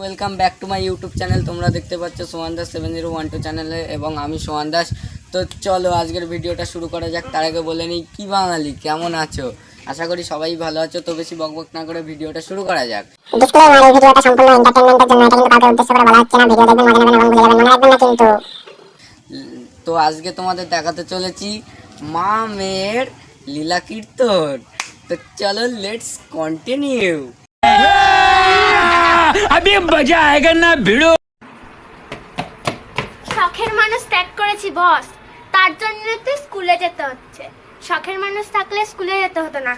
Welcome back to my YouTube channel. তোমরা দেখতে পাচ্ছ সোহান দাস 7012 চ্যানেলে এবং আমি সোহান দাস। তো চলো আজকের ভিডিওটা শুরু করা যাক। তার আগে বলে নিই, কি বাঙালি কেমন আছো? আশা করি সবাই ভালো আছো। তো বেশি বকবক না করে ভিডিওটা শুরু করা যাক। ডিসক্লেমার, এই ভিডিওটা সম্পূর্ণ এন্টারটেইনমেন্টের জন্য। এটা কিন্তু কাউকে উদ্দেশ্য করে বলা হচ্ছে না। ভিডিও দেখবেন, মজা নেবেন এবং বুঝে যাবেন, মনে রাখবেন না কিন্তু। তো আজকে তোমাদের দেখাতে চলেছি মা মেয়ের লীলা কীর্তন। তো চলো লেটস কন্টিনিউ। अभी मजा आएगा ना भिड़ो। শখের মানুষ ত্যাগ করেছি বস, তার জন্য তো স্কুলে যেতে হচ্ছে। শখের মানুষ থাকলে স্কুলে যেতে হতো না।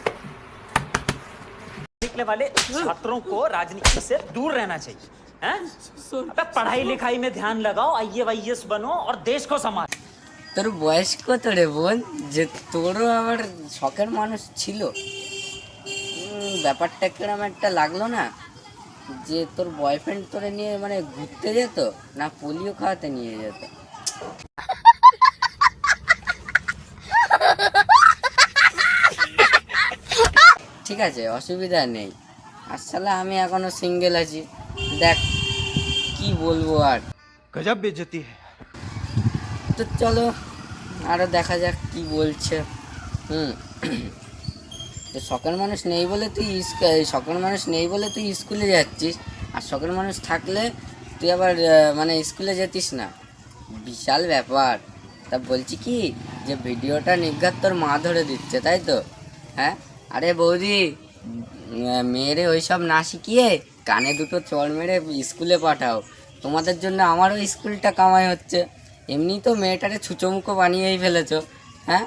निकले वाले छात्रों को राजनीति से दूर रहना चाहिए हैं? अबे पढ़ाई लिखाई में ध्यान लगाओ, आईएएस बनो और देश को संभालो। তোর বয়স কত রে বোন, যে তোরও আবার শখের মানুষ ছিল? ব্যাপারটা কিরম একটা লাগলো না, যে তোর বয়ফ্রেন্ড তোরে নিয়ে মানে ঘুরতে যেত না পোলিও খাওয়াতে নিয়ে যেত? ঠিক আছে, অসুবিধা নেই। আসলে আমি এখনো সিঙ্গেল আছি। দেখ কি বলবো আর। गजब बेइज्जती है। তো চলো আরও দেখা যাক কি বলছে। তো শখের মানুষ নেই বলে তুই স্কুলে যাচ্ছিস, আর শখের মানুষ থাকলে তুই আবার মানে স্কুলে যেতিস না। বিশাল ব্যাপার। তা বলছি কি, যে ভিডিওটা নির্ঘাত তোর মা ধরে দিচ্ছে, তাই তো? হ্যাঁ, আরে বৌদি, মেয়েরে ওইসব না শিখিয়ে কানে দুটো চড় মেরে স্কুলে পাঠাও। তোমাদের জন্য আমারও স্কুলটা কামাই হচ্ছে। এমনি তো মেয়েটারে ছুচোমুখো বানিয়েই ফেলেছো। হ্যাঁ,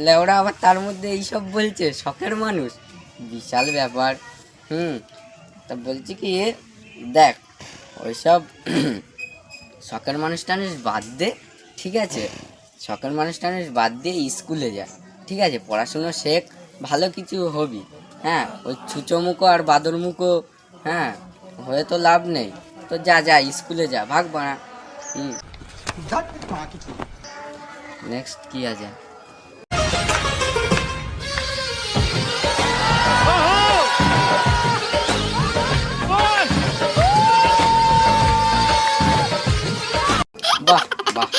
লেওড়া আবার তার মধ্যে এইসব বলছে শখের মানুষ। বিশাল ব্যাপার। তা বলছি কি, দেখ ওইসব শখের মানুষ টানুষ বাদ দে, ঠিক আছে? শখের মানুষ টানুষ বাদ দিয়ে স্কুলে যা, ঠিক আছে? পড়াশুনো শেখ, ভালো কিছু হবি। হ্যাঁ, ওই ছুচোমুখো আর বাদরমুখো হ্যাঁ হয়ে তো লাভ নেই। তো যা স্কুলে যা, ভাগ বাড়া। নেক্সট কি আছে? বাহ বাহ,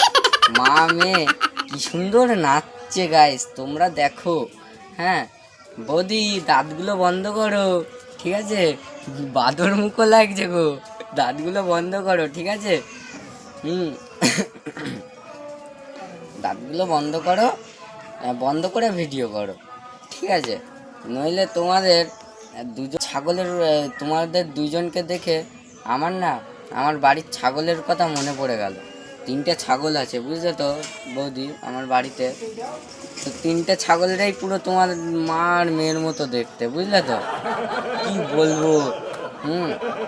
মা মেয়ে কি সুন্দর নাচছে গাইস, তোমরা দেখো। হ্যাঁ বৌদি, দাঁতগুলো বন্ধ করো, ঠিক আছে? বাদর মুখো লাগছে গো, দাঁতগুলো বন্ধ করো, ঠিক আছে? দাঁতগুলো বন্ধ করো, বন্ধ করে ভিডিও করো, ঠিক আছে? নইলে তোমাদের দুজনকে দেখে আমার বাড়ির ছাগলের কথা মনে পড়ে গেল। 3টে ছাগল আছে, বুঝলে তো বৌদি আমার বাড়িতে। তো 3টে ছাগলেরাই পুরো তোমার মা আর মেয়ের মতো দেখতে, বুঝলে তো? কি বলবো।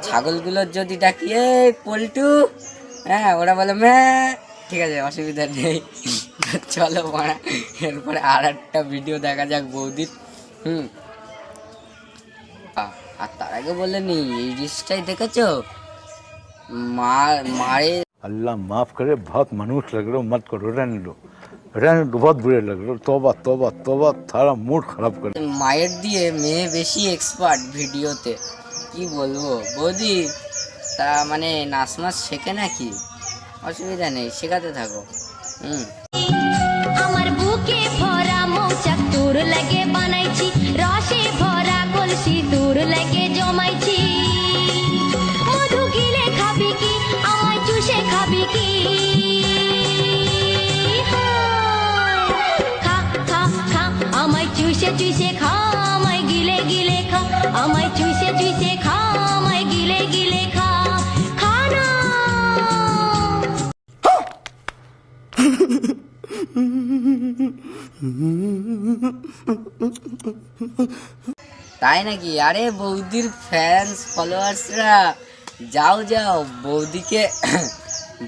ছাগলগুলোর যদি ডাকি এই পল্টু, হ্যাঁ ওরা বলে ম্যা, ঠিক আছে, অসুবিধা নেই। চলো মারা, এরপরে আর একটা ভিডিও দেখা যাক বৌদির। আর তার আগে বলে নি, এই রিলসটাই দেখেছো? मारे अल्लाह माफ करे, बहुत मनुष्य लग रहे हो, मत करो, रहने दो, बहुत बुरे लग रहे हो। तौबा तौबा तौबा, थारा मूड खराब कर। মায়ের দিয়ে মেয়ে বেশি এক্সপার্ট ভিডিওতে, কি বলবো বৌদি। তা মানে নাচ মাছ শেখে নাকি? অসুবিধা নেই, শেখাতে থাকো। আমার বুকে ভরা মৌচাক তোর লাগে বানাইছি, রসে ভরা কলসি তোর লাগে জমাইছি। মধু গিলে খাবি কি, আমায় চুষে খাবি কি? খা খা খা, আমায় চুষে চুষে খা, আমায় গিলে গিলে খা, আমায় চুষে চুষে খা, আমায় গিলে গিলে খা। খা না। তাই নাকি? আরে বৌদির ফ্যান্স ফলোয়ার্সরা, যাও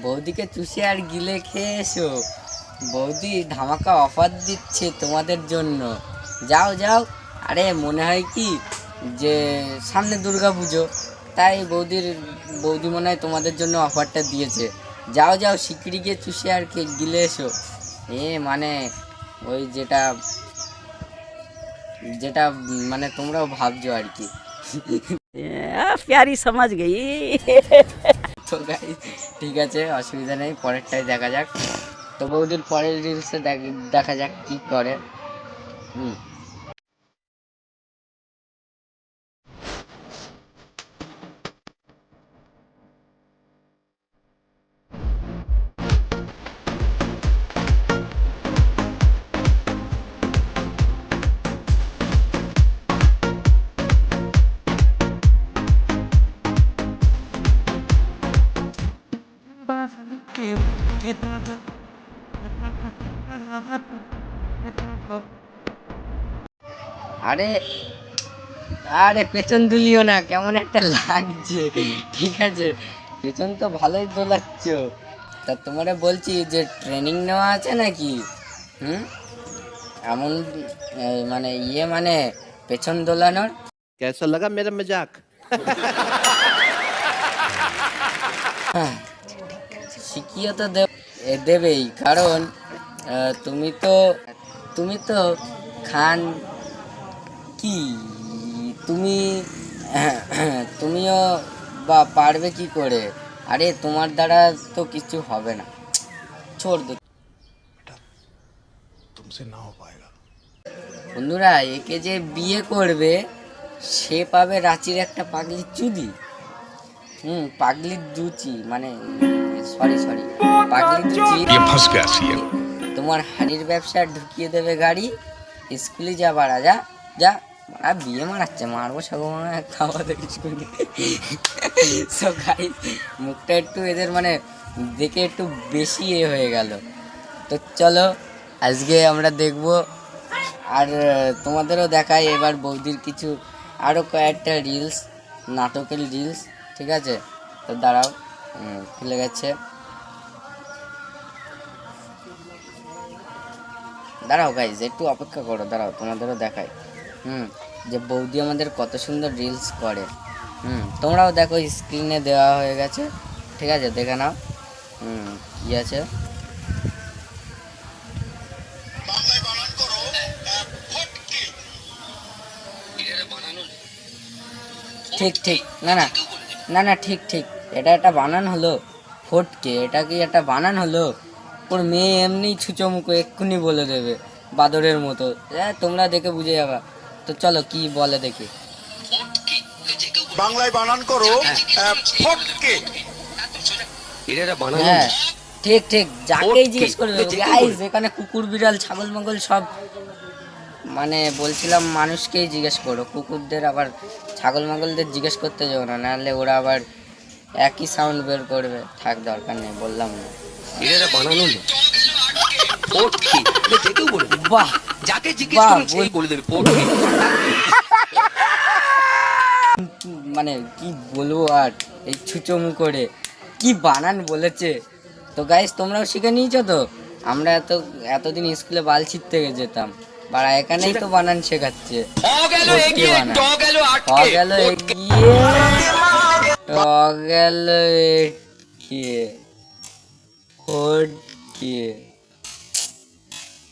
বৌদিকে চুষে আর গিলে খেয়ে এসো। বৌদি ধামাকা অফার দিচ্ছে তোমাদের জন্য, যাও। আরে মনে হয় কি যে সামনে দুর্গা পুজো, তাই বৌদি মনে হয় তোমাদের জন্য অফারটা দিয়েছে। যাও শিগগিরই গিয়ে চুষে আর গিলে এসো। মানে ওই যেটা মানে তোমরাও ভাবছো আর কি। प्यारी समझ गई। তো গাইস ঠিক আছে, অসুবিধা নেই, পরেরটাই দেখা যাক। তো বৌদির পরের রিলসে দেখা যাক কি করে। আরে আরে পেছন দুলিও না, কেমন একটা লাগছে। ঠিক আছে, পেছন তো ভালোই দোলাচ্ছ। তা তোমারে বলছি যে ট্রেনিং নেওয়া আছে নাকি? এমন মানে মানে পেছন দোলানোর। कैसा लगा मेरा मजाक? শিখিয়ে তো দেবেই, কারণ তুমি তো খান কি, তুমিও বা পারবে কি করে? আরে তোমার দ্বারা তো কিছু হবে না, ছোড় দো। বন্ধুরা, একে যে বিয়ে করবে সে পাবে রাঁচির একটা পাগলির চুদি, পাগলির দুচি, মানে সরি পাগলির দুচি। তোমার হাড়ির ব্যবসা ঢুকিয়ে দেবে গাড়ি, স্কুলে যা বাড়া, যা যা বিয়ে মারাচ্ছে, মারবো সব খাওয়া দেখিস। মুখটা একটু এদের মানে দেখে একটু বেশি হয়ে গেল। তো চলো আজকে আমরা দেখবো, আর তোমাদেরও দেখাই এবার বৌদির কিছু আরও কয়েকটা রিলস, নাটকের রিলস। ঠিক আছে, তো দাঁড়াও, খুলে গেছে, দাঁড়াও গাইজ, একটু অপেক্ষা করো, দাঁড়াও তোমাদেরও দেখাই। যে বৌদি আমাদের কত সুন্দর রিলস করে। তোমরাও দেখো, স্ক্রিনে দেওয়া হয়ে গেছে। ঠিক আছে, দেখে নাও কি আছে। ঠিক না ঠিক এটা একটা বানান হলো? ফটকে, এটা কি একটা বানান হলো? ওর মেয়ে এমনি ছুচোমুখো এক্ষুনি বলে দেবে বাদরের মতো। তোমরা দেখে বুঝে যাবা। তো চলো কি বলে দেখি। বাংলায় বানান করো ফটকে। হ্যাঁ ঠিক যাকেই জিজ্ঞেস করবে। গাইস, এখানে কুকুর বিড়াল ছাগল মগল সব, মানে বলছিলাম মানুষকেই জিজ্ঞেস করো, কুকুরদের আবার ছাগল মাগলদের জিজ্ঞেস করতে যাবো না, নাহলে ওরা আবার একই সাউন্ড বের করবে। থাক, দরকার নেই, বললাম না। বাহ, মানে কি বলবো আর, এই ছুচোমু করে কি বানান বলেছে। তো গাইস, তোমরাও শিখে নিয়েছো তো? আমরা এতদিন স্কুলে বাল ছিটতে যেতাম, বাড়া এখানেই তো বানান শেখাচ্ছে।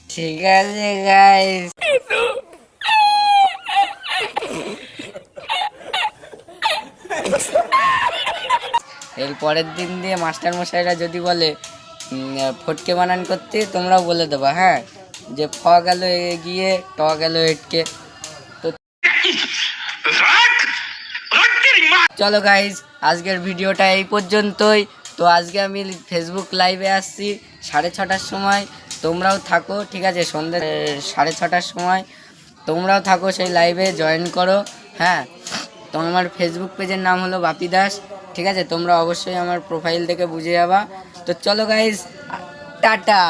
ঠিক আছে গাইস, এর পরের দিন দিয়ে মাস্টার মশাইরা যদি বলে ফটকে বানান করতে, তোমরাও বলে দেবা, হ্যাঁ, যে ফ গেল এগিয়ে, ট গেল এটকে। তো চলো গাইজ, আজকের ভিডিওটা এই পর্যন্তই। তো আজকে আমি ফেসবুক লাইভে আসছি 6:30টার সময়, তোমরাও থাকো। ঠিক আছে, সন্ধ্যে 6:30টার সময় তোমরাও থাকো, সেই লাইভে জয়েন করো। হ্যাঁ, তো আমার ফেসবুক পেজের নাম হলো বাপি দাস। ঠিক আছে, তোমরা অবশ্যই আমার প্রোফাইল থেকে বুঝে যাবা। তো চলো গাইজ, টাটা।